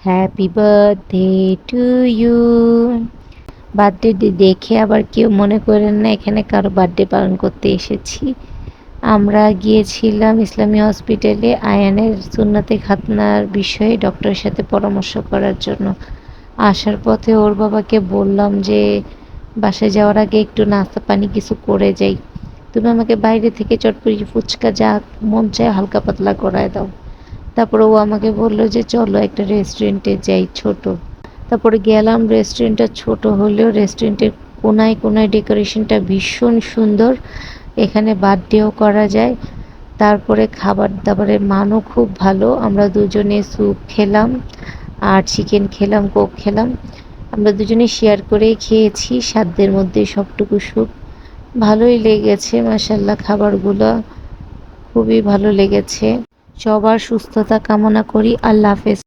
Happy birthday to you. Birthday দেখে আবার কেউ মনে করেন না এখানে কারো বার্থডে পালন করতে এসেছি। আমরা গিয়েছিলাম ইসলামী হসপিটালে আয়ানের সুন্নাতে খাতনার বিষয়ে ডক্টরের সাথে পরামর্শ করার জন্য। আসার পথে ওর বাবাকে বললাম যে বাসায় যাওয়ার আগে একটু নাস্তা পানি কিছু করে যাই, তুমি আমাকে বাইরে থেকে চটপটি ফুচকা যা মন চায় হালকা পাতলা করায় দাও। তারপরে ও আমাকে বললো যে চলো একটা রেস্টুরেন্টে যাই ছোট। তারপরে গেলাম, রেস্টুরেন্টটা ছোট হলেও রেস্টুরেন্টের কোনায় কোনায় ডেকোরেশনটা ভীষণ সুন্দর। এখানে বার্থডেও করা যায়। তারপরে খাবার দাবারের মানও খুব ভালো। আমরা দুজনে স্যুপ খেলাম আর চিকেন খেলাম, কোক খেলাম। আমরা দুজনে শেয়ার করেই খেয়েছি, সাধ্যের মধ্যে সবটুকু স্যুপ। ভালোই লেগেছে মাশাআল্লাহ, খাবারগুলো খুবই ভালো লেগেছে। সবার সুস্থতা কামনা করি। আল্লাহ হাফেজ।